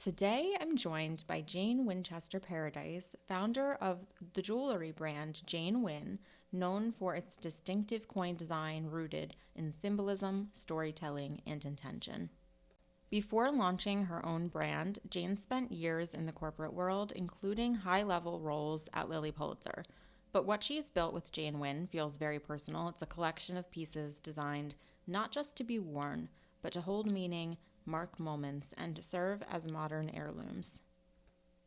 Today, I'm joined by Jane Winchester Paradis, founder of the jewelry brand Jane Win, known for its distinctive coin design rooted in symbolism, storytelling, and intention. Before launching her own brand, Jane spent years in the corporate world, including high-level roles at Lilly Pulitzer. But what she's built with Jane Win feels very personal. It's a collection of pieces designed not just to be worn, but to hold meaning, mark moments, and serve as modern heirlooms.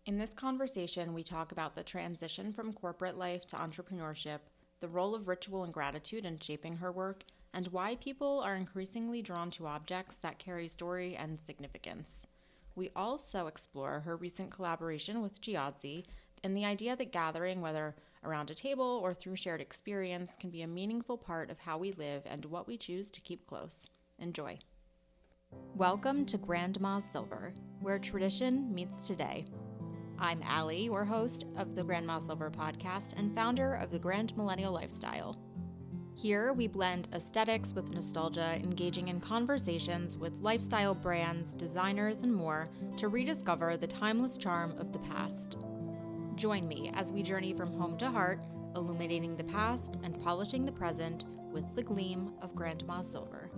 In this conversation, we talk about the transition from corporate life to entrepreneurship, the role of ritual and gratitude in shaping her work, and why people are increasingly drawn to objects that carry story and significance. We also explore her recent collaboration with Giadzi and the idea that gathering, whether around a table or through shared experience, can be a meaningful part of how we live and what we choose to keep close. Enjoy. Welcome to Grandma's Silver, where tradition meets today. I'm Allie, your host of the Grandma Silver podcast and founder of the Grand Millennial Lifestyle. Here, we blend aesthetics with nostalgia, engaging in conversations with lifestyle brands, designers, and more to rediscover the timeless charm of the past. Join me as we journey from home to heart, illuminating the past and polishing the present with the gleam of Grandma Silver.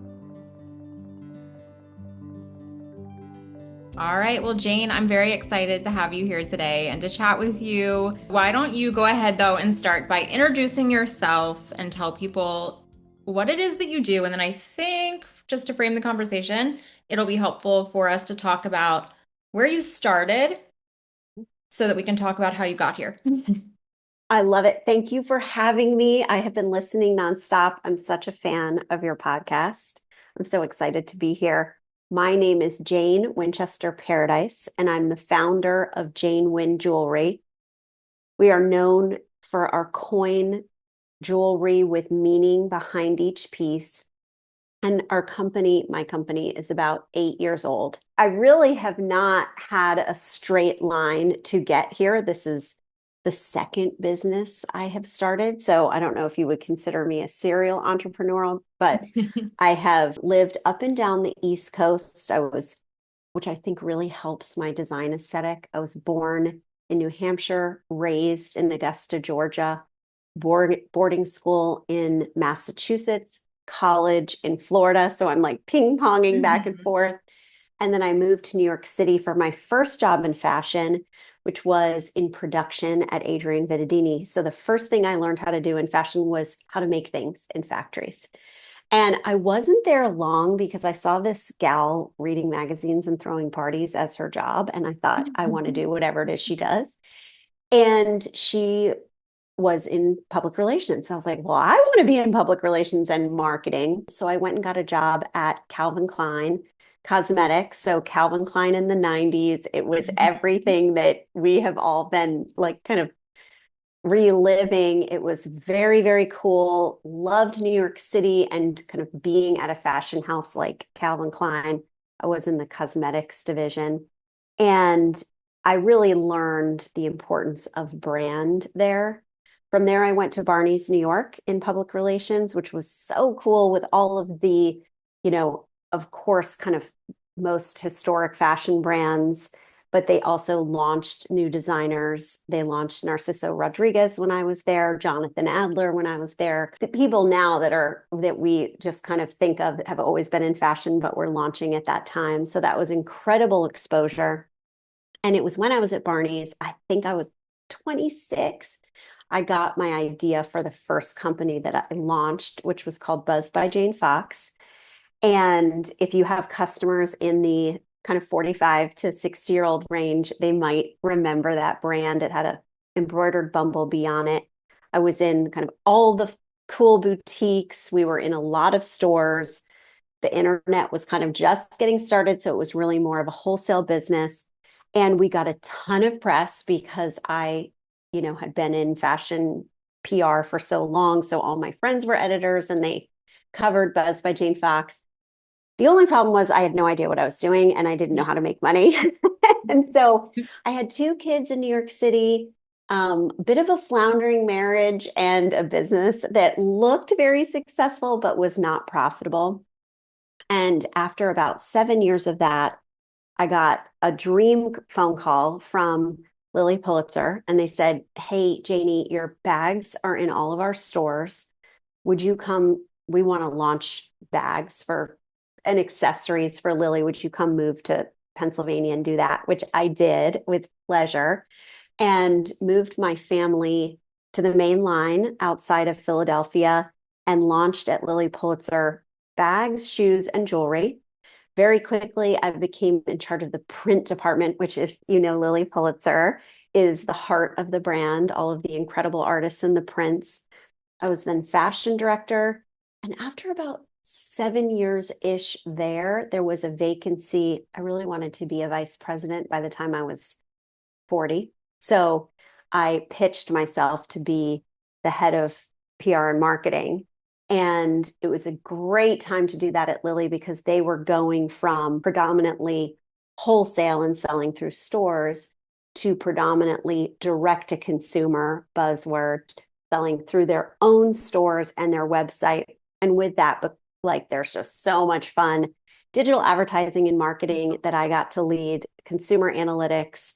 All right. Well, Jane, I'm very excited to have you here today and to chat with you. Why don't you go ahead, though, and start by introducing yourself and tell people what it is that you do. And then I think, just to frame the conversation, it'll be helpful for us to talk about where you started so that we can talk about how you got here. I love it. Thank you for having me. I have been listening nonstop. I'm such a fan of your podcast. I'm so excited to be here. My name is Jane Winchester Paradis, and I'm the founder of Jane Win Jewelry. We are known for our coin jewelry with meaning behind each piece. And my company is about 8 years old. I really have not had a straight line to get here. This is the second business I have started. So I don't know if you would consider me a serial entrepreneur, but I have lived up and down the East Coast. Which I think really helps my design aesthetic. I was born in New Hampshire, raised in Augusta, Georgia, boarding school in Massachusetts, college in Florida. So I'm like ping-ponging back and forth. And then I moved to New York City for my first job in fashion, which was in production at Adrian Vittadini. So the first thing I learned how to do in fashion was how to make things in factories. And I wasn't there long because I saw this gal reading magazines and throwing parties as her job. And I thought, I want to do whatever it is she does. And she was in public relations. So I was like, well, I want to be in public relations and marketing. So I went and got a job at Calvin Klein Cosmetics. So Calvin Klein in the 90s, it was everything that we have all been like kind of reliving. It was very, very cool. Loved New York City and kind of being at a fashion house like Calvin Klein. I was in the cosmetics division. And I really learned the importance of brand there. From there, I went to Barney's New York in public relations, which was so cool with all of the, of course, kind of most historic fashion brands, but they also launched new designers. They launched Narciso Rodriguez when I was there, Jonathan Adler when I was there. The people now that we just kind of think of have always been in fashion, but were launching at that time. So that was incredible exposure. And it was when I was at Barney's, I think I was 26. I got my idea for the first company that I launched, which was called Buzzed by Jane Fox. And if you have customers in the kind of 45 to 60-year-old range, they might remember that brand. It had a embroidered bumblebee on it. I was in kind of all the cool boutiques. We were in a lot of stores. The internet was kind of just getting started, so it was really more of a wholesale business. And we got a ton of press because I, had been in fashion PR for so long. So all my friends were editors and they covered Buzz by Jane Fox. The only problem was I had no idea what I was doing and I didn't know how to make money. And so I had 2 kids in New York City, a bit of a floundering marriage and a business that looked very successful, but was not profitable. And after about 7 years of that, I got a dream phone call from Lilly Pulitzer, and they said, "Hey, Janie, your bags are in all of our stores. Would you come? We want to launch bags for and accessories for Lilly. Would you come move to Pennsylvania and do that?" Which I did with pleasure and moved my family to the main line outside of Philadelphia and launched at Lilly Pulitzer bags, shoes, and jewelry. Very quickly, I became in charge of the print department, which is, Lilly Pulitzer is the heart of the brand, all of the incredible artists in the prints. I was then fashion director. And after about 7 years-ish there was a vacancy. I really wanted to be a vice president by the time I was 40. So I pitched myself to be the head of PR and marketing. And it was a great time to do that at Lilly because they were going from predominantly wholesale and selling through stores to predominantly direct to consumer buzzword selling through their own stores and their website. And with that, but like there's just so much fun digital advertising and marketing that I got to lead, consumer analytics,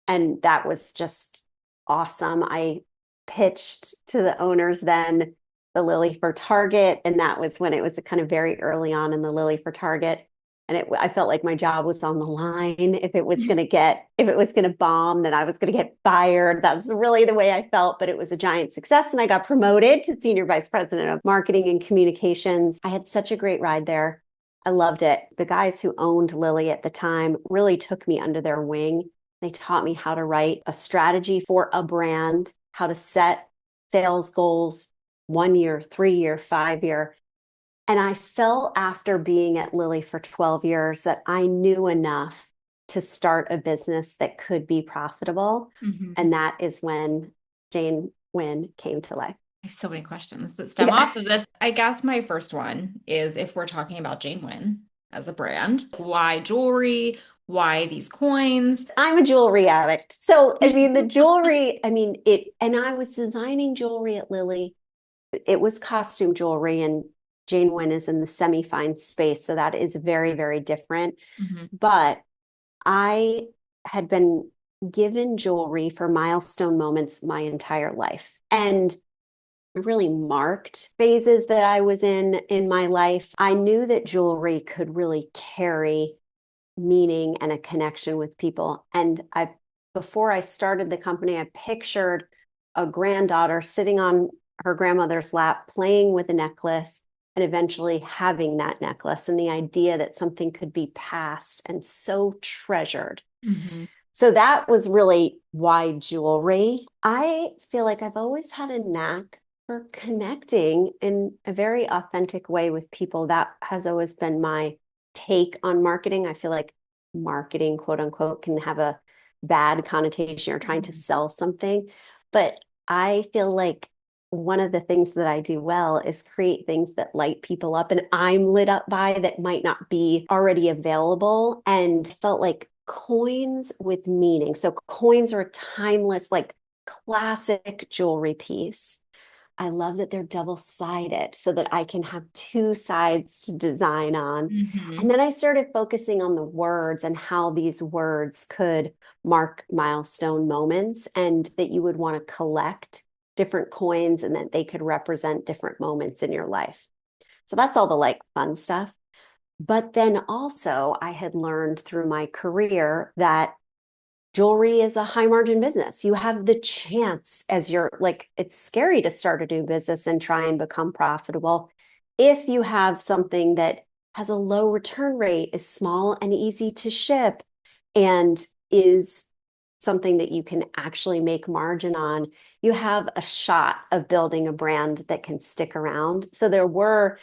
and that was just awesome. I pitched to the owners then the Lilly for Target, and that was when it was kind of very early on in the Lilly for Target. And I felt like my job was on the line. If it was going to bomb, then I was going to get fired. That's really the way I felt, but it was a giant success. And I got promoted to senior vice president of marketing and communications. I had such a great ride there. I loved it. The guys who owned Lilly at the time really took me under their wing. They taught me how to write a strategy for a brand, how to set sales goals, 1 year, 3 year, 5 year. And I felt after being at Lilly for 12 years that I knew enough to start a business that could be profitable. Mhm. And that is when Jane Win came to life. I have so many questions that stem Yeah. off of this. I guess my first one is if we're talking about Jane Win as a brand, why jewelry? Why these coins? I'm a jewelry addict. So, I mean, the jewelry, and I was designing jewelry at Lilly. It was costume jewelry, and Jane Win is in the semi-fine space. So that is very, very different. Mhm. But I had been given jewelry for milestone moments my entire life. And really marked phases that I was in my life. I knew that jewelry could really carry meaning and a connection with people. And before I started the company, I pictured a granddaughter sitting on her grandmother's lap, playing with a necklace, and eventually having that necklace, and the idea that something could be passed and so treasured. Mhm. So that was really why jewelry. I feel like I've always had a knack for connecting in a very authentic way with people. That has always been my take on marketing. I feel like marketing, quote unquote, can have a bad connotation or trying to sell something. But I feel like one of the things that I do well is create things that light people up and I'm lit up by that might not be already available. And felt like coins with meaning. So coins are a timeless, like classic jewelry piece. I love that they're double-sided so that I can have two sides to design on. And Mhm. then I started focusing on the words and how these words could mark milestone moments and that you would want to collect different coins and that they could represent different moments in your life. So that's all the like fun stuff. But then also, I had learned through my career that jewelry is a high margin business. You have the chance as you're like, it's scary to start a new business and try and become profitable. If you have something that has a low return rate, is small and easy to ship, and is something that you can actually make margin on, you have a shot of building a brand that can stick around. So there were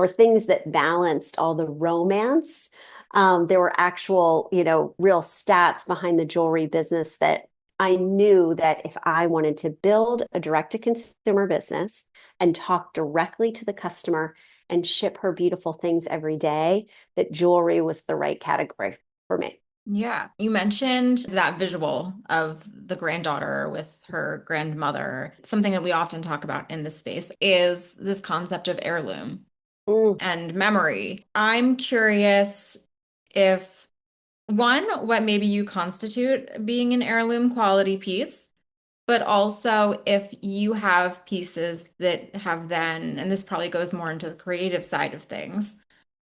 things that balanced all the romance. There were actual, real stats behind the jewelry business that I knew that if I wanted to build a direct to consumer business and talk directly to the customer and ship her beautiful things every day, that jewelry was the right category for me. Yeah. You mentioned that visual of the granddaughter with her grandmother. Something that we often talk about in this space is this concept of heirloom Mm. and memory. I'm curious if One, what maybe you constitute being an heirloom quality piece, but also if you have pieces that have then, and this probably goes more into the creative side of things,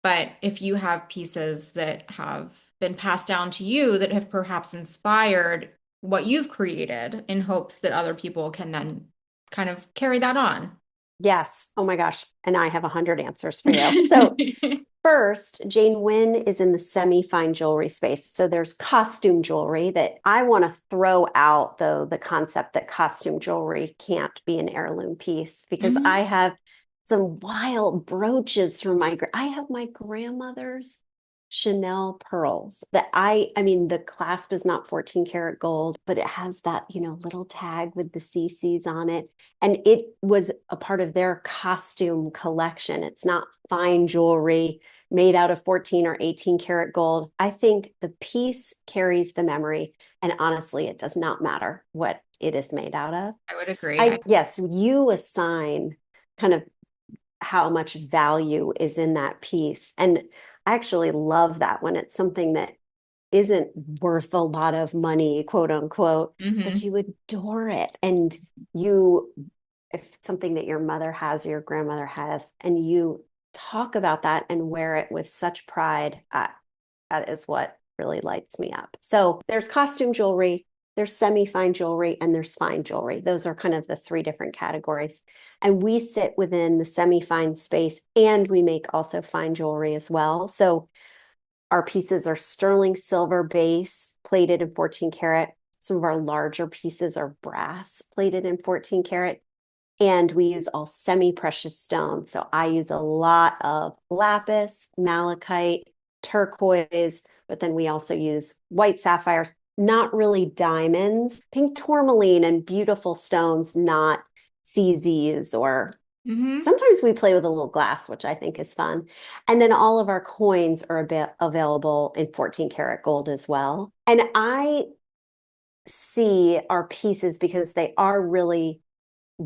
but if you have pieces that have been passed down to you that have perhaps inspired what you've created in hopes that other people can then kind of carry that on. Yes. Oh my gosh. And I have 100 answers for you. So first, Jane Wynn is in the semi-fine jewelry space. So there's costume jewelry that I want to throw out, though, the concept that costume jewelry can't be an heirloom piece because Hmm. I have some wild brooches from I have my grandmother's Chanel pearls that I mean, the clasp is not 14 karat gold, but it has that, little tag with the CCs on it. And it was a part of their costume collection. It's not fine jewelry made out of 14 or 18 karat gold. I think the piece carries the memory. And honestly, it does not matter what it is made out of. I would agree. Yes, you assign kind of how much value is in that piece. And I actually love that when it's something that isn't worth a lot of money, quote unquote, but Hmm. you adore it. And you, if it's something that your mother has or your grandmother has, and you talk about that and wear it with such pride, that is what really lights me up. So there's costume jewelry, there's semi-fine jewelry, and there's fine jewelry. Those are kind of the three different categories. And we sit within the semi-fine space and we make also fine jewelry as well. So our pieces are sterling silver base plated in 14 karat. Some of our larger pieces are brass plated in 14 karat. And we use all semi-precious stones. So I use a lot of lapis, malachite, turquoise, but then we also use white sapphires, not really diamonds, pink tourmaline and beautiful stones, not CZs or Hmm. sometimes we play with a little glass, which I think is fun. And then all of our coins are a bit available in 14 karat gold as well. And I see our pieces because they are really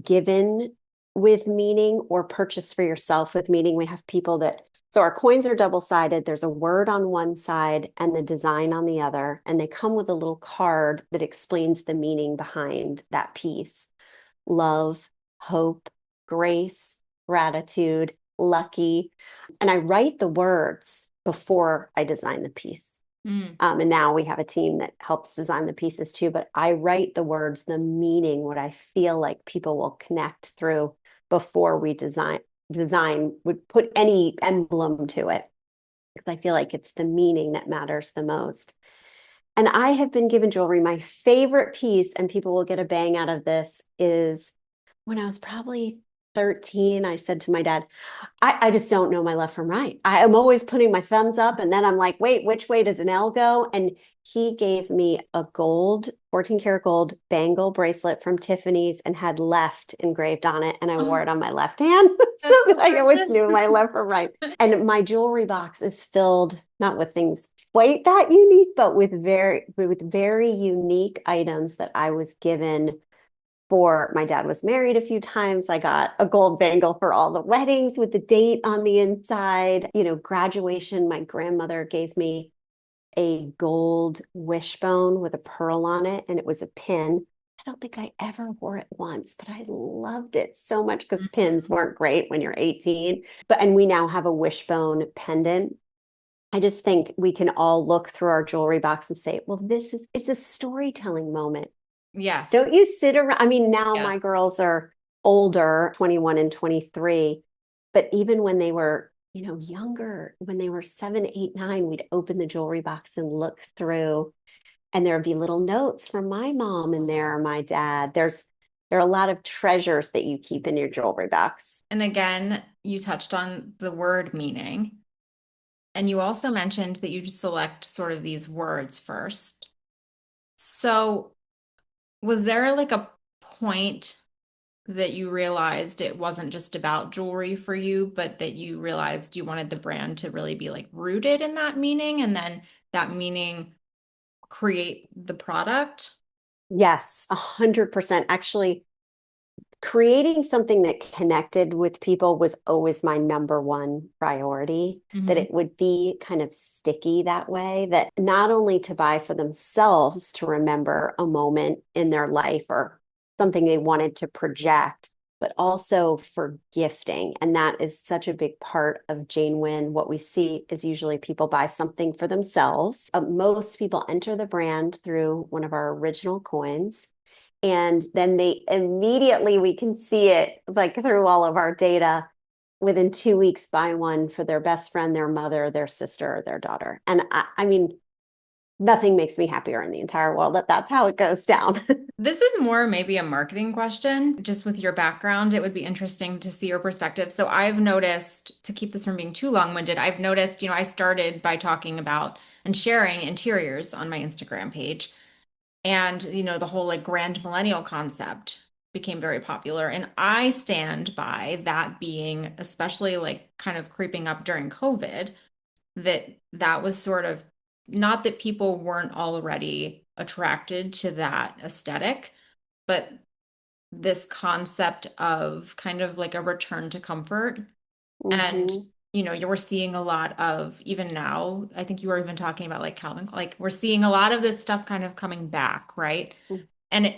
given with meaning or purchased for yourself with meaning. We have people that, so our coins are double-sided. There's a word on one side and the design on the other, and they come with a little card that explains the meaning behind that piece. Love, hope, grace, gratitude, lucky. And I write the words before I design the piece. Mm. And now we have a team that helps design the pieces too. But I write the words, the meaning, what I feel like people will connect through before we would put any emblem to it. Because I feel like it's the meaning that matters the most. And I have been given jewelry. My favorite piece, and people will get a bang out of this, is when I was probably 13, I said to my dad, I just don't know my left from right. I am always putting my thumbs up and then I'm like, wait, which way does an L go? And he gave me a gold, 14 karat gold bangle bracelet from Tiffany's and had left engraved on it. And I wore Oh, it on my left hand so that's that so I always gorgeous. knew my left from right. And my jewelry box is filled not with things quite that unique, but with very unique items that I was given for my dad was married a few times. I got a gold bangle for all the weddings with the date on the inside. Graduation, my grandmother gave me a gold wishbone with a pearl on it, and it was a pin. I don't think I ever wore it once, but I loved it so much because pins Mhm. weren't great when you're 18. And we now have a wishbone pendant. I just think we can all look through our jewelry box and say, well, it's a storytelling moment. Yes. Don't you sit around? I mean, now Yeah. my girls are older, 21 and 23, but even when they were, younger, when they were 7, 8, 9, we'd open the jewelry box and look through, and there'd be little notes from my mom in there, or my dad. There are a lot of treasures that you keep in your jewelry box. And again, you touched on the word meaning. And you also mentioned that you select sort of these words first. So, was there like a point that you realized it wasn't just about jewelry for you, but that you realized you wanted the brand to really be like rooted in that meaning and then that meaning create the product? Yes, 100%. Actually, creating something that connected with people was always my number one priority, that Hmm. it would be kind of sticky that way, that not only to buy for themselves to remember a moment in their life or something they wanted to project, but also for gifting. And that is such a big part of Jane Win. What we see is usually people buy something for themselves. Most people enter the brand through one of our original coins. And then they immediately, we can see it like through all of our data within 2 weeks, buy one for their best friend, their mother, their sister, or their daughter. And I mean, nothing makes me happier in the entire world that that's how it goes down. This is more maybe a marketing question. Just with your background, it would be interesting to see your perspective. So I've noticed, to keep this from being too long-winded, I've noticed, I started by talking about and sharing interiors on my Instagram page. And, the whole like grand millennial concept became very popular. And I stand by that being, especially like kind of creeping up during COVID, that was sort of not that people weren't already attracted to that aesthetic, but this concept of kind of like a return to comfort. And, Hmm. you were seeing a lot of, even now, I think you were even talking about like Calvin, like we're seeing a lot of this stuff kind of coming back, right? And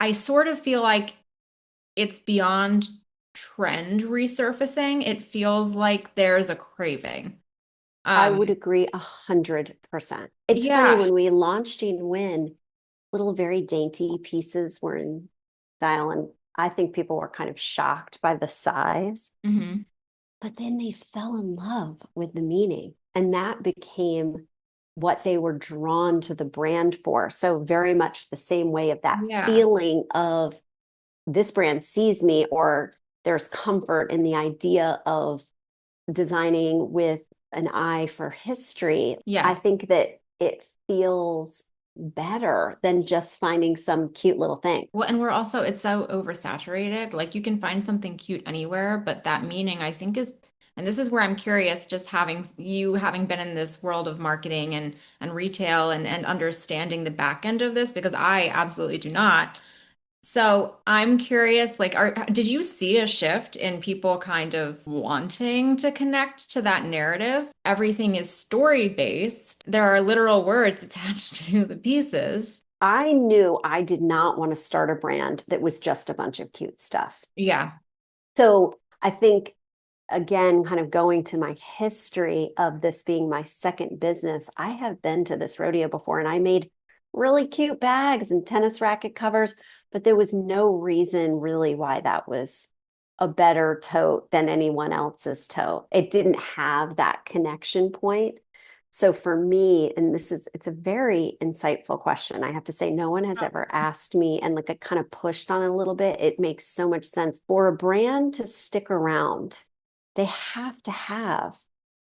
I sort of feel like it's beyond trend resurfacing. It feels like there's a craving. I would Um, agree 100%. It's funny yeah. when we launched Jane Win, little very dainty pieces were in style, and I think people were kind of shocked by the size. Hmm. But then they fell in love with the meaning, and that became what they were drawn to the brand for. So, very much the same way of that Yeah. feeling of this brand sees me, or there's comfort in the idea of designing with an eye for history. I Yes. think that it feels better than just finding some cute little thing. Well, and we're also, it's so oversaturated. Like you can find something cute anywhere, but that meaning I think is, and this is where I'm curious, just having been in this world of marketing and retail and understanding the back end of this, because I absolutely do not. So I'm curious, like, did you see a shift in people kind of wanting to connect to that narrative? Everything is story based. There are literal words attached to the pieces. I knew I did not want to start a brand that was just a bunch of cute stuff. Yeah. So I think, again, kind of going to my history of this being my second business, I have been to this rodeo before and I made really cute bags and tennis racket covers, but there was no reason really why that was a better tote than anyone else's tote. It didn't have that connection point. So for me, and it's a very insightful question. I have to say, no one has ever asked me, and like I kind of pushed on it a little bit. It makes so much sense for a brand to stick around. They have to have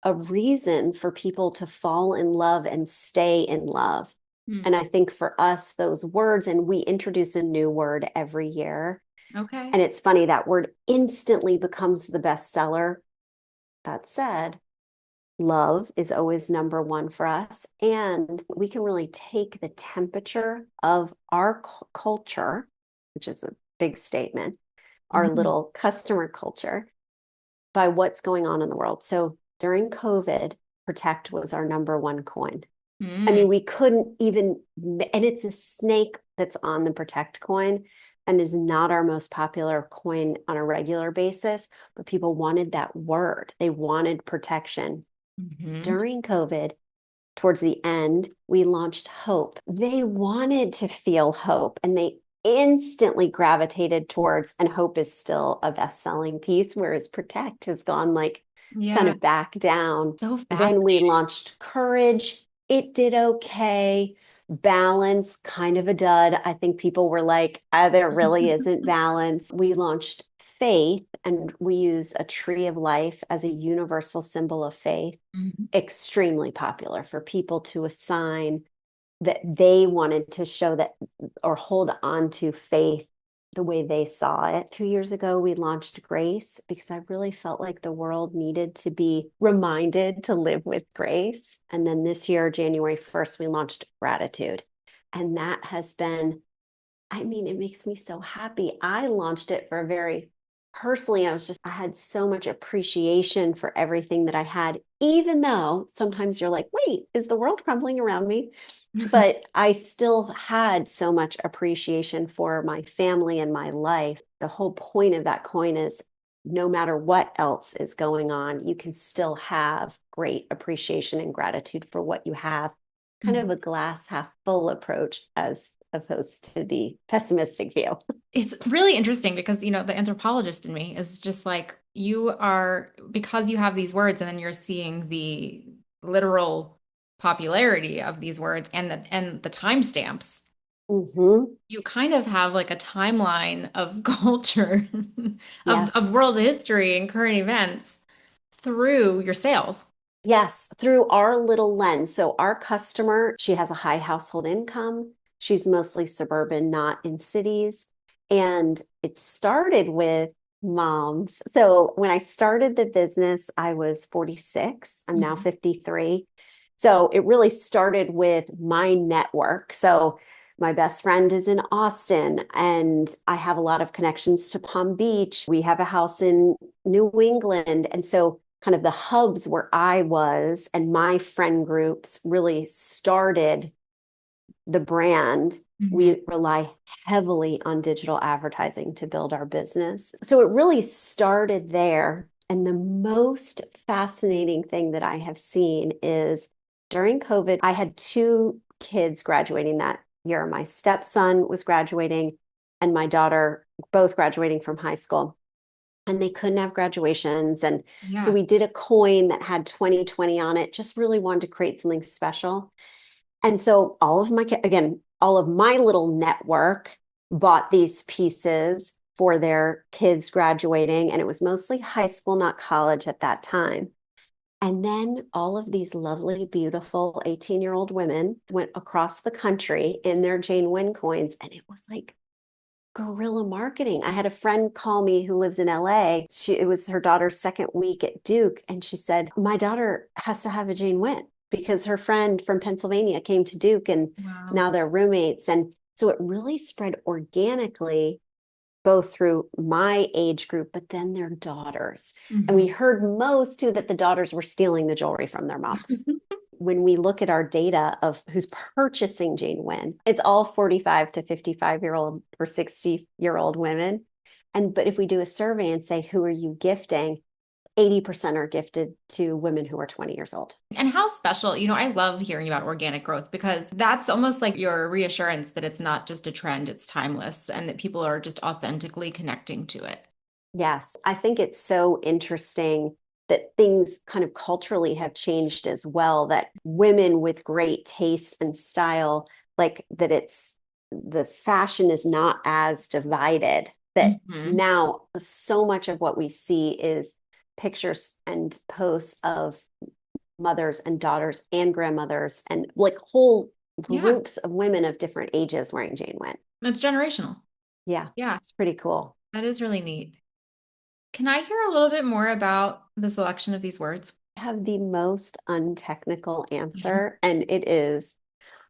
a reason for people to fall in love and stay in love. Hmm. And I think for us, those words, and we introduce a new word every year. Okay. And it's funny that word instantly becomes the bestseller. That said, love is always number one for us. And we can really take the temperature of our culture, which is a big statement, our Mhm. little customer culture, by what's going on in the world. So during COVID, Protect was our number one coin. I Mm. mean, we couldn't even, and it's a snake that's on the Protect coin and is not our most popular coin on a regular basis, but people wanted that word. They wanted protection. Mhm. During COVID, towards the end, we launched Hope. They wanted to feel hope and they instantly gravitated towards, and Hope is still a best-selling piece, whereas Protect has gone like kind Yeah. of back down. So Then we fascinating. launched Courage. It did okay. Balance, kind of a dud. I think people were like, there really isn't balance. We launched Faith, and we use a tree of life as a universal symbol of faith. Mhm. Extremely popular for people to assign that they wanted to show that or hold on to faith the way they saw it. 2 years ago, we launched Grace because I really felt like the world needed to be reminded to live with grace. And then this year, January 1st, we launched Gratitude. And that has been I mean, it makes me so happy. I launched it for a very personally, I had so much appreciation for everything that I had, even though sometimes you're like, wait, is the world crumbling around me? But I still had so much appreciation for my family and my life. The whole point of that coin is no matter what else is going on, you can still have great appreciation and gratitude for what you have. Kind of a glass half full approach as opposed to the pessimistic view. It's really interesting because, the anthropologist in me is just like, you are, because you have these words and then you're seeing the literal popularity of these words and the timestamps, Mm-hmm. you kind of have like a timeline of culture, of Yes. world history and current events through your sales. Yes, through our little lens. So our customer, she has a high household income. She's mostly suburban, not in cities. And it started with moms. So when I started the business, I was 46. I'm now Mhm. 53. So it really started with my network. So my best friend is in Austin, and I have a lot of connections to Palm Beach. We have a house in New England. And so kind of the hubs where I was and my friend groups really started the brand. Mhm. We rely heavily on digital advertising to build our business. So it really started there. And the most fascinating thing that I have seen is during COVID, I had two kids graduating that year. My stepson was graduating, and my daughter both graduating from high school, and they couldn't have graduations. And so Yeah. we did a coin that had 2020 on it, just really wanted to create something special. And so all of my little network bought these pieces for their kids graduating. And it was mostly high school, not college at that time. And then all of these lovely, beautiful 18-year-old women went across the country in their Jane Win coins. And it was like guerrilla marketing. I had a friend call me who lives in LA. It was her daughter's second week at Duke, and she said, "My daughter has to have a Jane Win because her friend from Pennsylvania came to Duke and Wow. now they're roommates." And so it really spread organically, both through my age group, but then their daughters. And we Mhm. heard most too that the daughters were stealing the jewelry from their moms. When we look at our data of who's purchasing Jane Win, it's all 45 to 55-year-old or 60-year-old women. But if we do a survey and say, who are you gifting? 80% are gifted to women who are 20 years old. And how special, I love hearing about organic growth because that's almost like your reassurance that it's not just a trend, it's timeless, and that people are just authentically connecting to it. Yes, I think it's so interesting that things kind of culturally have changed as well, that women with great taste and style, like that it's the fashion is not as divided, that Hmm. now so much of what we see is pictures and posts of mothers and daughters and grandmothers and like whole Yeah, groups of women of different ages wearing Jane Win. that's generational. Yeah, Yeah, it's pretty cool. that is really neat. Can I hear a little bit more about the selection of these words? Have the most untechnical answer, and it is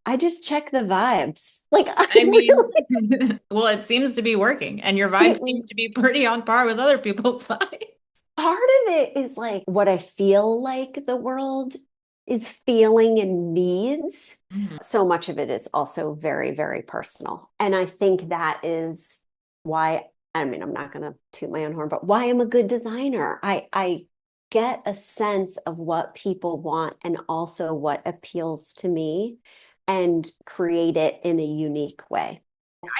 I just check the vibes. Like I I mean, really well, it seems to be working, and your it, vibes seem to be pretty on par with other people's vibes. part of it is like what I feel like the world is feeling and needs. Mhm. So much of it is also very, very personal. And I think that is why, I mean, I'm not going to toot my own horn, but why I'm a good designer. I get a sense of what people want and also what appeals to me and create it in a unique way.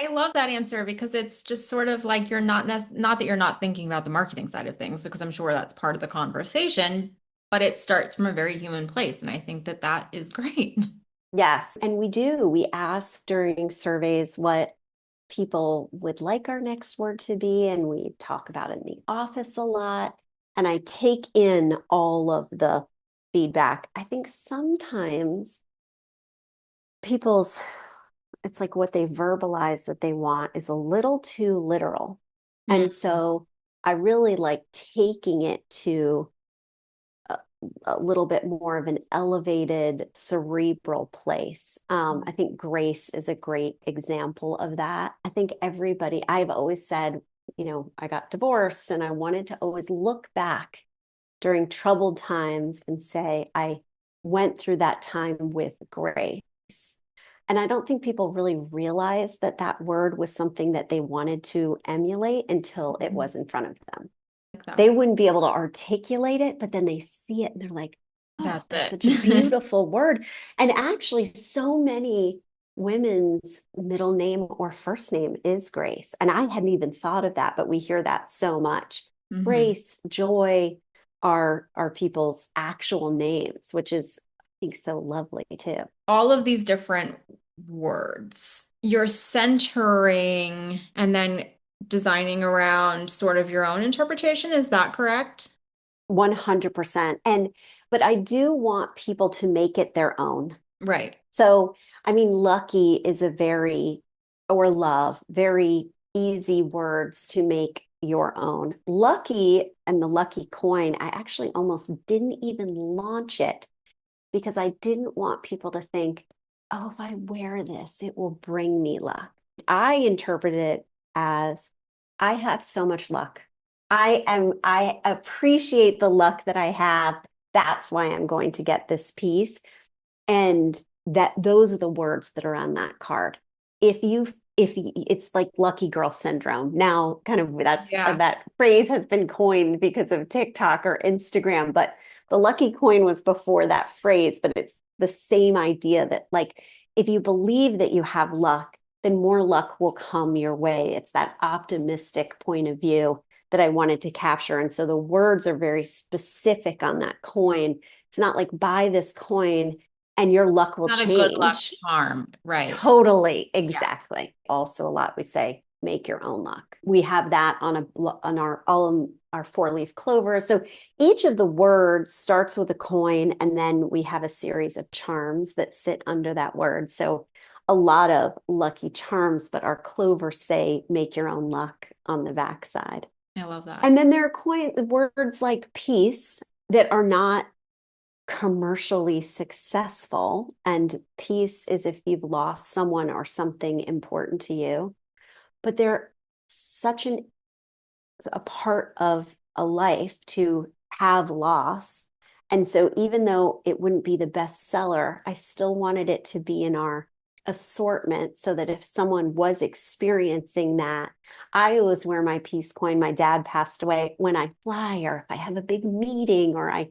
I love that answer because it's just sort of like you're not that you're not thinking about the marketing side of things, because I'm sure that's part of the conversation, but it starts from a very human place, and I think that that is great. Yes. And we do. We ask during surveys what people would like our next word to be, and we talk about it in the office a lot. And I take in all of the feedback. I think sometimes people's, it's like what they verbalize that they want is a little too literal. And Mhm. so I really like taking it to a little bit more of an elevated cerebral place. I think grace is a great example of that. I think everybody, I've always said, I got divorced and I wanted to always look back during troubled times and say, I went through that time with grace. And I don't think people really realize that that word was something that they wanted to emulate until it was in front of them. Like that. They wouldn't be able to articulate it, but then they see it and they're like, oh, that's such a it. beautiful word. And actually, so many women's middle name or first name is Grace. And I hadn't even thought of that, but we hear that so much. Grace, Joy are people's actual names, which is, I think, so lovely too. All of these different words, you're centering and then designing around sort of your own interpretation. Is that correct? 100%. But I do want people to make it their own. Right. So, I mean, lucky is or love, very easy words to make your own. Lucky and the lucky coin, I actually almost didn't even launch it because I didn't want people to think, oh, if I wear this, it will bring me luck. I interpret it as I have so much luck. I appreciate the luck that I have. That's why I'm going to get this piece. And that those are the words that are on that card. If it's like lucky girl syndrome. Now, kind of that phrase has been coined because of TikTok or Instagram, but the lucky coin was before that phrase, but it's the same idea that like if you believe that you have luck, then more luck will come your way. It's that optimistic point of view that I wanted to capture. And so the words are very specific on that coin. It's not like buy this coin and your luck will Not a good luck change. charm, right? Totally, exactly. Yeah. Also, a lot we say make your own luck. We have that on our four-leaf clover. So each of the words starts with a coin, and then we have a series of charms that sit under that word. So a lot of lucky charms, but our clovers say make your own luck on the backside. I love that. And then there are words like peace that are not commercially successful. And peace is if you've lost someone or something important to you, but they're such a part of a life to have loss. And so even though it wouldn't be the best seller, I still wanted it to be in our assortment so that if someone was experiencing that, I always wear my peace coin. My dad passed away when I fly or if I have a big meeting or I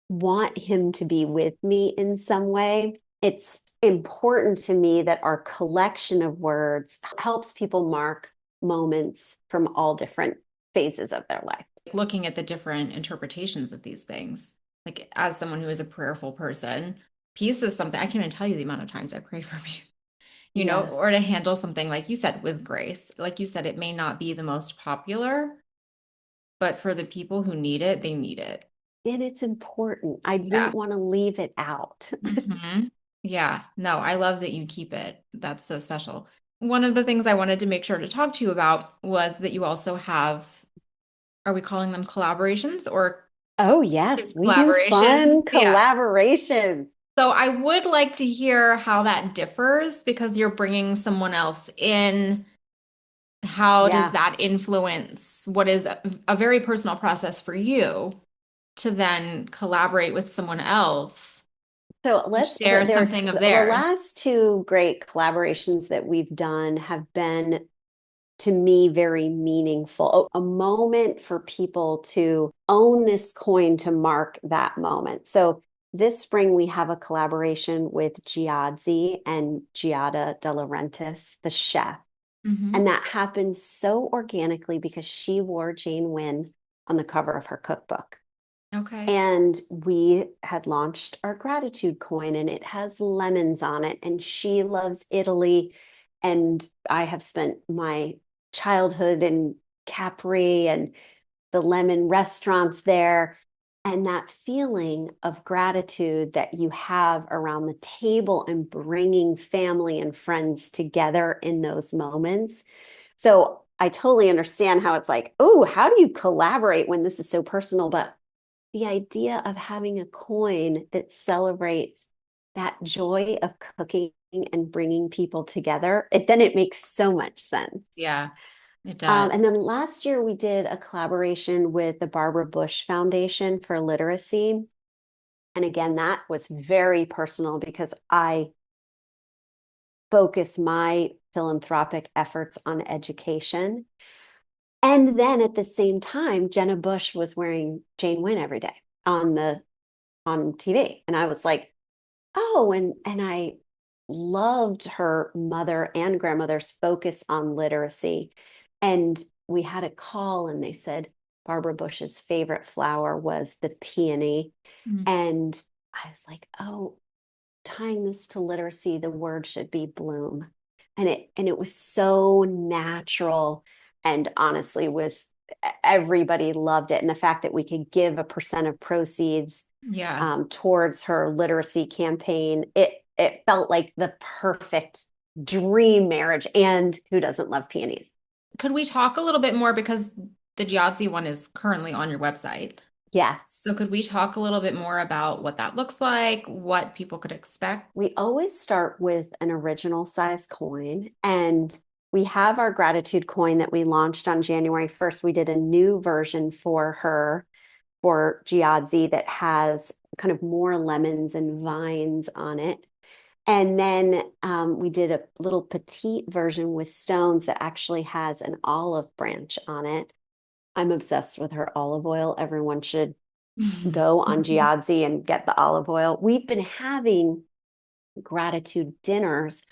want him to be with me in some way. It's important to me that our collection of words helps people mark moments from all different phases of their life. Looking at the different interpretations of these things, like as someone who is a prayerful person, peace is something I can't even tell you the amount of times I pray for peace, Yes. or to handle something like you said with grace. Like you said, it may not be the most popular, but for the people who need it, they need it. And it's important. I wouldn't want to leave it out. Yeah, no, I love that you keep it. That's so special. One of the things I wanted to make sure to talk to you about was that you also have, are we calling them collaborations or Oh, yes, we do collaboration? fun Yeah. collaborations. So I would like to hear how that differs because you're bringing someone else in. How does Yeah. that influence what is a very personal process for you to then collaborate with someone else So to share something of the theirs? last two great collaborations that we've done have been to me very meaningful, a moment for people to own this coin to mark that moment. So this spring we have a collaboration with Giadzi and Giada De Laurentiis, the chef. And that happened so organically because she wore Jane Win on the cover of her cookbook. Okay. And we had launched our gratitude coin and it has lemons on it. And she loves Italy. And I have spent my childhood in Capri and the lemon restaurants there. And that feeling of gratitude that you have around the table and bringing family and friends together in those moments. So I totally understand how it's like, oh, how do you collaborate when this is so personal? But the idea of having a coin that celebrates that joy of cooking and bringing people together, then it makes so much sense. Yeah, it does. And then last year we did a collaboration with the Barbara Bush Foundation for Literacy. And again, that was very personal because I focus my philanthropic efforts on education. And then at the same time, Jenna Bush was wearing Jane Win every day on TV. And I was like, oh, and I loved her mother and grandmother's focus on literacy. And we had a call and they said Barbara Bush's favorite flower was the peony. Mm. And I was like, oh, tying this to literacy, the word should be bloom. And it was so natural and honestly was everybody loved it. And the fact that we could give a percent of proceeds Yeah. towards her literacy campaign, it felt like the perfect dream marriage. And who doesn't love peonies? Could we talk a little bit more because the Giadzi one is currently on your website? So Yes. could we talk a little bit more about what that looks like, what people could expect? We always start with an original size coin, and we have our gratitude coin that we launched on January 1st. We did a new version for her for Giadzi that has kind of more lemons and vines on it. And then we did a little petite version with stones that actually has an olive branch on it. I'm obsessed with her olive oil. Everyone should go on Giadzi and get the olive oil. We've been having gratitude dinners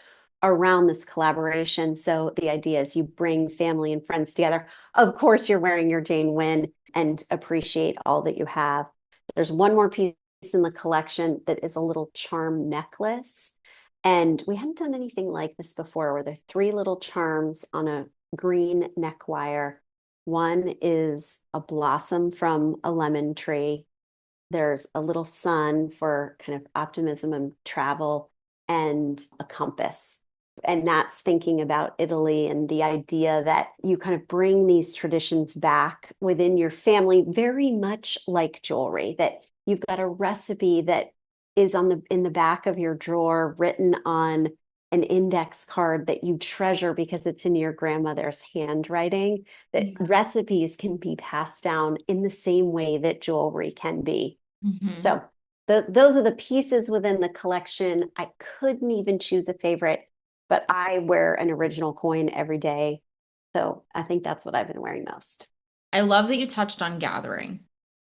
around this collaboration. So the idea is you bring family and friends together. Of course, you're wearing your Jane Win and appreciate all that you have. There's one more piece in the collection that is a little charm necklace. And we haven't done anything like this before, where there are three little charms on a green neck wire. One is a blossom from a lemon tree. There's a little sun for kind of optimism and travel, and a compass. And that's thinking about Italy and the idea that you kind of bring these traditions back within your family, very much like jewelry, that you've got a recipe that is in the back of your drawer, written on an index card that you treasure because it's in your grandmother's handwriting, that Yeah. recipes can be passed down in the same way that jewelry can be. Hmm. So those are the pieces within the collection. I couldn't even choose a favorite, but I wear an original coin every day. So I think that's what I've been wearing most. I love that you touched on gathering.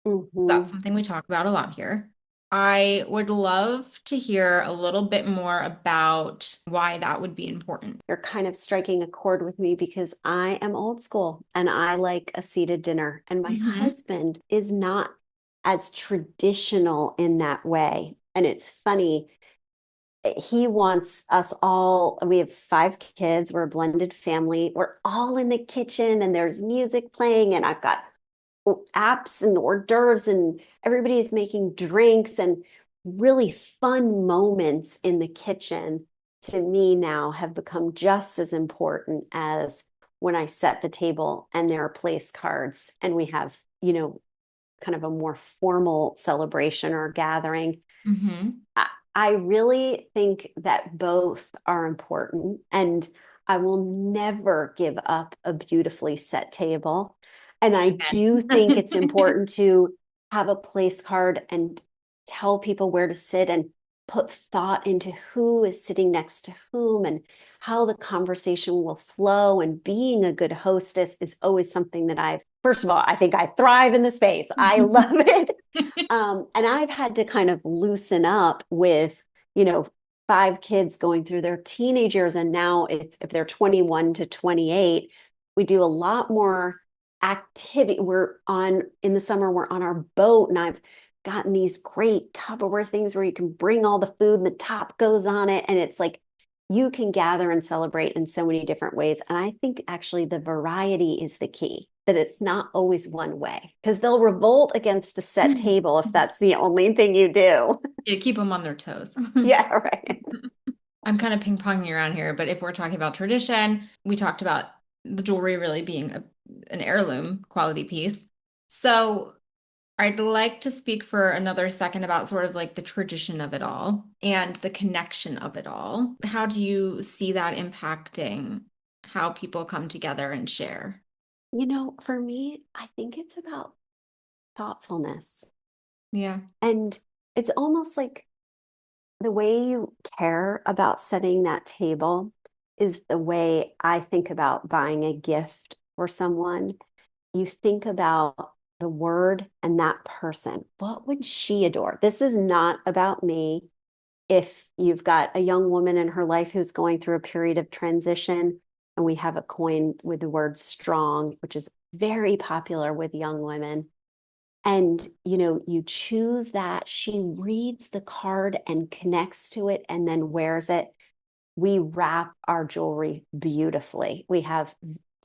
That's Mhm. something we talk about a lot here. I would love to hear a little bit more about why that would be important. You're kind of striking a chord with me because I am old school and I like a seated dinner. And my Hmm. husband is not as traditional in that way. And it's funny, he wants us all, we have five kids, we're a blended family, we're all in the kitchen and there's music playing, and I've got apps and hors d'oeuvres, and everybody's making drinks, and really fun moments in the kitchen to me now have become just as important as when I set the table and there are place cards and we have, kind of a more formal celebration or gathering. Hmm. I really think that both are important, and I will never give up a beautifully set table. And I do think it's important to have a place card and tell people where to sit and put thought into who is sitting next to whom and how the conversation will flow. And being a good hostess is always something that first of all, I think I thrive in the space. I love it. And I've had to kind of loosen up with, you know, five kids going through their teenage years. And now it's, if they're 21 to 28, we do a lot more activity. In the summer, we're on our boat, and I've gotten these great Tupperware things where you can bring all the food and the top goes on it. And it's like you can gather and celebrate in so many different ways. And I think actually the variety is the key, that it's not always one way, because they'll revolt against the set table if that's the only thing you do. Yeah, keep them on their toes. Yeah, right. I'm kind of ping-ponging around here, but if we're talking about tradition, we talked about the jewelry really being an heirloom quality piece. So I'd like to speak for another second about sort of like the tradition of it all and the connection of it all. How do you see that impacting how people come together and share? For me, I think it's about thoughtfulness. Yeah. And it's almost like the way you care about setting that table is the way I think about buying a gift for someone. You think about the word and that person. What would she adore? This is not about me. If you've got a young woman in her life who's going through a period of transition, and we have a coin with the word strong, which is very popular with young women, and you choose that, she reads the card and connects to it and then wears it. We wrap our jewelry beautifully. We have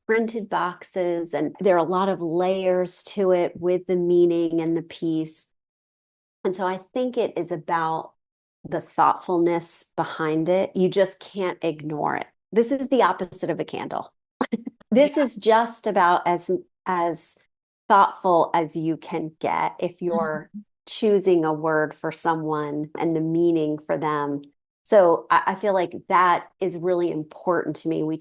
printed boxes, and there are a lot of layers to it with the meaning and the piece. And so I think it is about the thoughtfulness behind it. You just can't ignore it. This is the opposite of a candle. This Yeah. is just about as thoughtful as you can get if you're Mhm. choosing a word for someone and the meaning for them. So I feel like that is really important to me.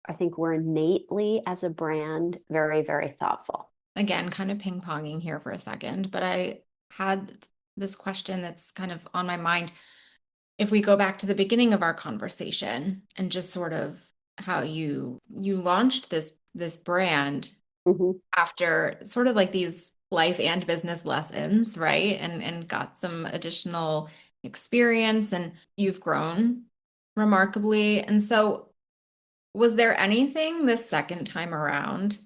I think we're innately as a brand very, very thoughtful. Again, kind of ping-ponging here for a second, but I had this question that's kind of on my mind. If we go back to the beginning of our conversation and just sort of how you launched this brand Mhm. after sort of like these life and business lessons, right? And got some additional experience and you've grown remarkably. And so was there anything this second time around,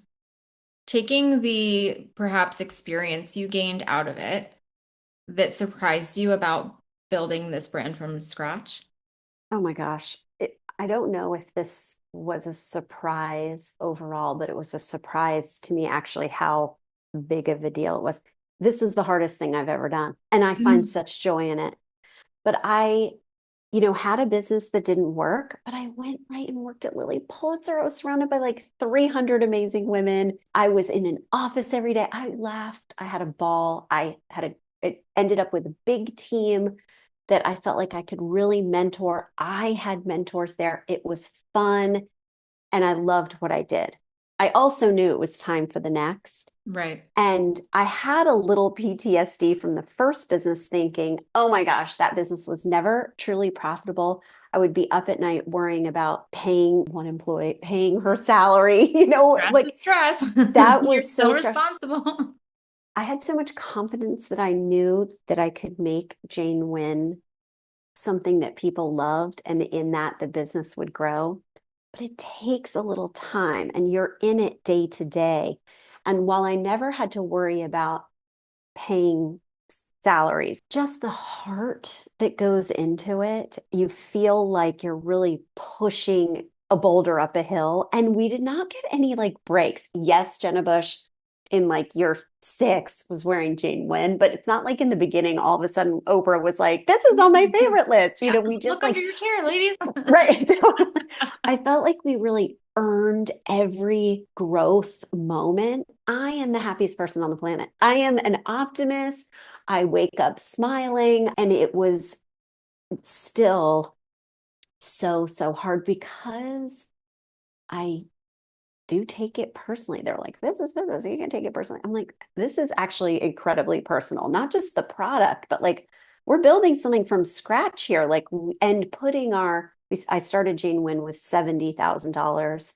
taking the perhaps experience you gained out of it, that surprised you about building this brand from scratch? Oh my gosh. I don't know if this was a surprise overall, but it was a surprise to me actually how big of a deal it was. This is the hardest thing I've ever done, and I find Mm. such joy in it. But had a business that didn't work, but I went right and worked at Lilly Pulitzer. I was surrounded by like 300 amazing women. I was in an office every day. I laughed. I had a ball. It ended up with a big team that I felt like I could really mentor. I had mentors there. It was fun and I loved what I did. I also knew it was time for the next. Right. And I had a little PTSD from the first business thinking, oh my gosh, that business was never truly profitable. I would be up at night worrying about paying one employee, paying her salary, Stress like is stress. that You're was so still stressful. responsible. I had so much confidence that I knew that I could make Jane Win something that people loved, and in that the business would grow. But it takes a little time, and you're in it day to day. And while I never had to worry about paying salaries, just the heart that goes into it, you feel like you're really pushing a boulder up a hill. And we did not get any like breaks. Yes, Jenna Bush in like year 6 was wearing Jane Wynn, but it's not like in the beginning, all of a sudden Oprah was like, this is on my favorite list. Yeah. We just Look under like, your chair, ladies. right. Totally. I felt like we really earned every growth moment. I am the happiest person on the planet. I am an optimist. I wake up smiling, and it was still so, so hard because I do take it personally. They're like, this is business. You can take it personally. I'm like, this is actually incredibly personal, not just the product, but like we're building something from scratch here. And I started Jane Win with $70,000.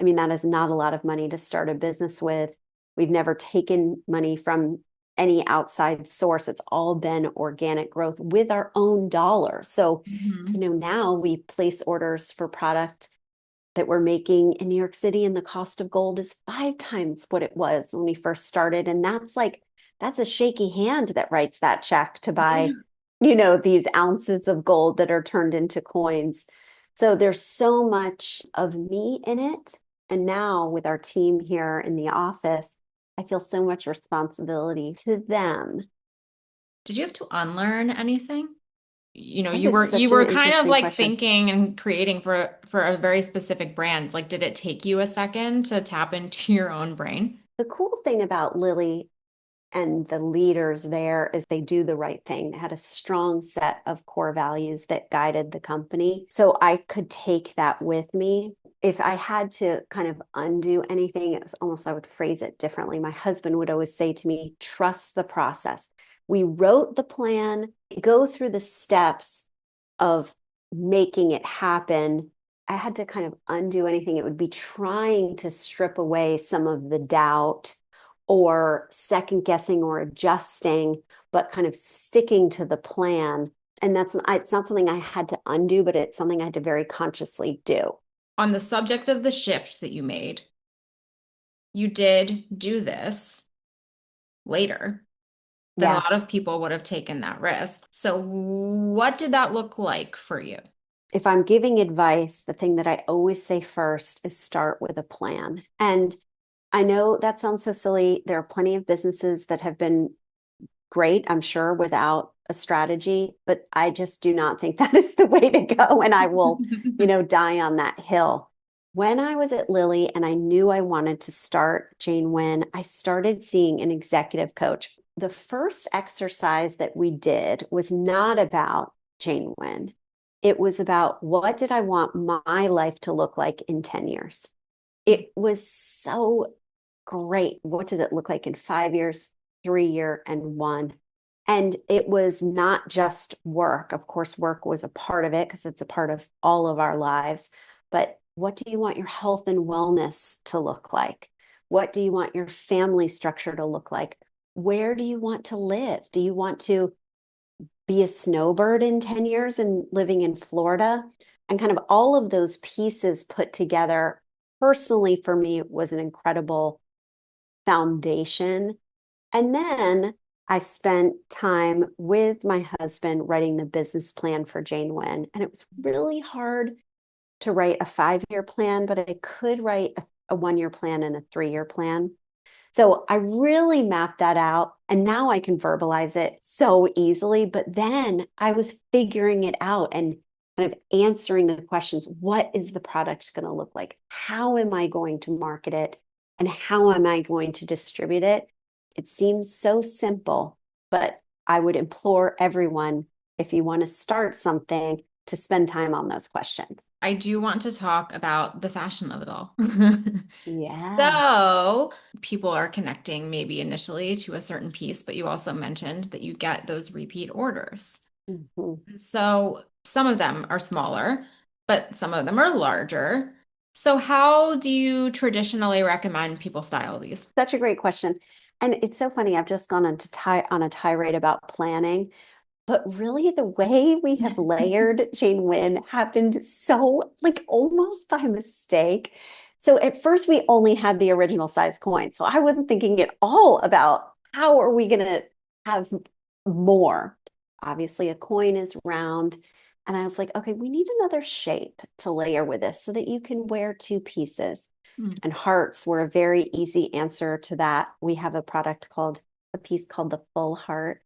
I mean, that is not a lot of money to start a business with. We've never taken money from any outside source. It's all been organic growth with our own dollars. So, Mhm. now we place orders for product that we're making in New York City, and the cost of gold is 5 times what it was when we first started. And that's a shaky hand that writes that check to Yeah. buy, these ounces of gold that are turned into coins. So there's so much of me in it. And now with our team here in the office, I feel so much responsibility to them. Did you have to unlearn anything? That You is were you such an were kind of interesting like question. thinking and creating for a very specific brand. Like, did it take you a second to tap into your own brain? The cool thing about Lily and the leaders there is they do the right thing. They had a strong set of core values that guided the company. So I could take that with me. If I had to kind of undo anything, it was almost, I would phrase it differently. My husband would always say to me, trust the process. We wrote the plan, go through the steps of making it happen. I had to kind of undo anything. It would be trying to strip away some of the doubt or second guessing or adjusting, but kind of sticking to the plan. And it's not something I had to undo, but it's something I had to very consciously do. On the subject of the shift that you made, you did do this later than a Yeah. lot of people would have taken that risk. So, what did that look like for you? If I'm giving advice, the thing that I always say first is start with a plan. And I know that sounds so silly. There are plenty of businesses that have been great, I'm sure, without a strategy, but I just do not think that is the way to go. And I will, die on that hill. When I was at Lilly and I knew I wanted to start Jane Win, I started seeing an executive coach. The first exercise that we did was not about Jane Win. It was about what did I want my life to look like in 10 years? It was so great. What does it look like in 5 years, 3 year, and one? And it was not just work. Of course, work was a part of it because it's a part of all of our lives. But what do you want your health and wellness to look like? What do you want your family structure to look like? Where do you want to live? Do you want to be a snowbird in 10 years and living in Florida? And kind of all of those pieces put together, personally, for me, was an incredible foundation. And then I spent time with my husband writing the business plan for Jane Win. And it was really hard to write a 5 year plan, but I could write a 1 year plan and a 3 year plan. So I really mapped that out. And now I can verbalize it so easily. But then I was figuring it out and kind of answering the questions. What is the product going to look like? How am I going to market it? And how am I going to distribute it? It seems so simple, but I would implore everyone, if you want to start something, to spend time on those questions. I do want to talk about the fashion of it all. Yeah. So, people are connecting maybe initially to a certain piece, but you also mentioned that you get those repeat orders. Mhm. So, some of them are smaller, but some of them are larger. So, how do you traditionally recommend people style these? Such a great question. And it's so funny. I've just gone on a tirade about planning, but really the way we have layered Jane Win happened so like almost by mistake. So at first we only had the original size coin. So I wasn't thinking at all about how are we going to have more. Obviously a coin is round. And I was like, okay, we need another shape to layer with this so that you can wear two pieces. Mm. And hearts were a very easy answer to that. We have a piece called the full heart.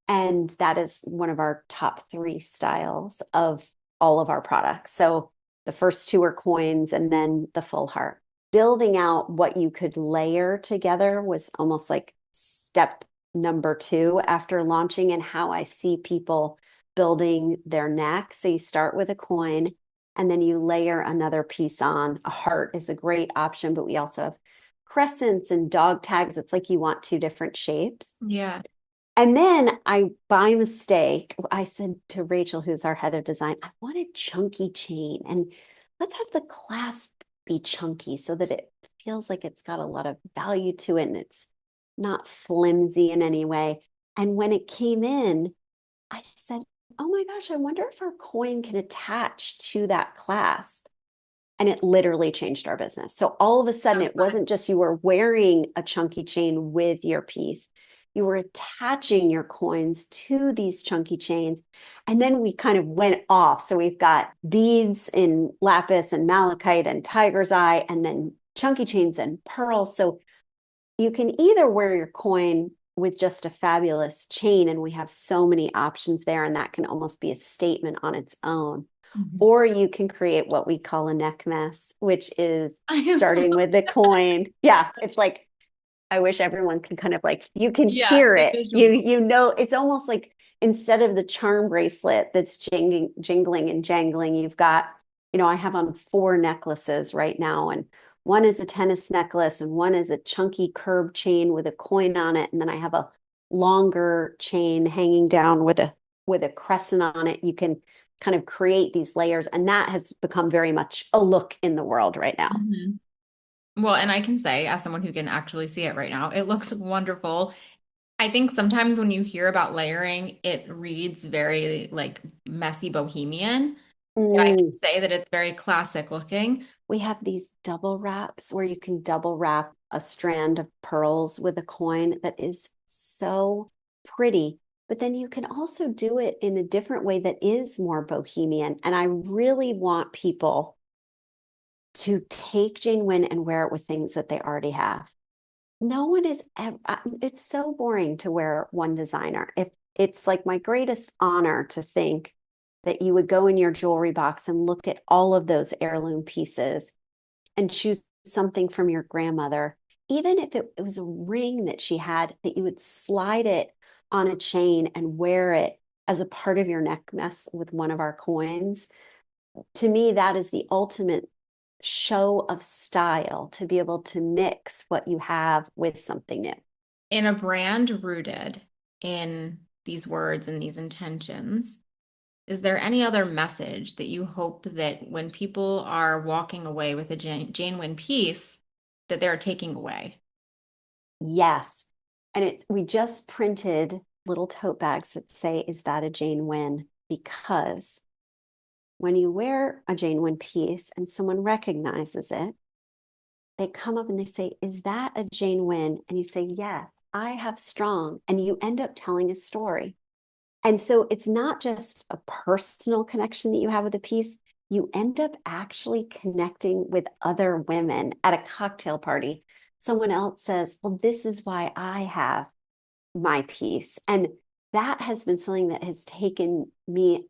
And that is one of our top three styles of all of our products. So the first two are coins and then the full heart. Building out what you could layer together was almost like step number two after launching, and how I see people building their neck. So you start with a coin and then you layer another piece on. A heart is a great option, but we also have crescents and dog tags. It's like you want two different shapes. Yeah. And then by mistake, I said to Rachel, who's our head of design, I want a chunky chain, and let's have the clasp be chunky so that it feels like it's got a lot of value to it and it's not flimsy in any way. And when it came in, I said, oh my gosh, I wonder if our coin can attach to that clasp. And it literally changed our business. So all of a sudden, So it fun. wasn't just you were wearing a chunky chain with your piece, you were attaching your coins to these chunky chains. And then we kind of went off. So we've got beads in lapis and malachite and tiger's eye, and then chunky chains and pearls. So you can either wear your coin with just a fabulous chain, and we have so many options there, and that can almost be a statement on its own. Mhm. Or you can create what we call a neck mess, which is I starting love with the coin. Yeah, it's like I wish everyone could kind of like, you can Yeah, hear the it. visual. You know, it's almost like instead of the charm bracelet that's jingling and jangling, you've got, I have on 4 necklaces right now, and one is a tennis necklace, and one is a chunky curb chain with a coin on it, and then I have a longer chain hanging down with a crescent on it. You can kind of create these layers, and that has become very much a look in the world right now. Mhm. Well, and I can say, as someone who can actually see it right now, it looks wonderful. I think sometimes when you hear about layering, it reads very like messy bohemian, but I can Mm. say that it's very classic looking. We have these double wraps where you can double wrap a strand of pearls with a coin that is so pretty. But then you can also do it in a different way that is more bohemian. And I really want people to take Jane Wynn and wear it with things that they already have. No one is ever, it's so boring to wear one designer. If it's like my greatest honor to think that you would go in your jewelry box and look at all of those heirloom pieces and choose something from your grandmother, even if it was a ring that she had, that you would slide it on a chain and wear it as a part of your necklace with one of our coins. To me, that is the ultimate show of style, to be able to mix what you have with something new. In a brand rooted in these words and these intentions, is there any other message that you hope that when people are walking away with a Jane Wynn piece, that they're taking away? Yes. And we just printed little tote bags that say, "Is that a Jane Wynn?" Because when you wear a Jane Wynn piece and someone recognizes it, they come up and they say, "Is that a Jane Wynn?" And you say, "Yes, I have strong." And you end up telling a story. And so it's not just a personal connection that you have with a piece, you end up actually connecting with other women at a cocktail party. Someone else says, "Well, this is why I have my piece." And that has been something that has taken me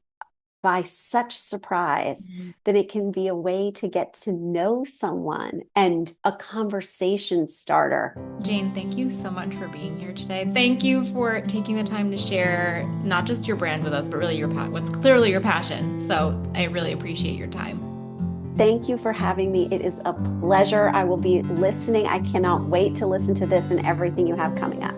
by such surprise, Mhm. that it can be a way to get to know someone and a conversation starter. Jane, thank you so much for being here today. Thank you for taking the time to share not just your brand with us, but really what's clearly your passion. So I really appreciate your time. Thank you for having me. It is a pleasure. I will be listening. I cannot wait to listen to this and everything you have coming up.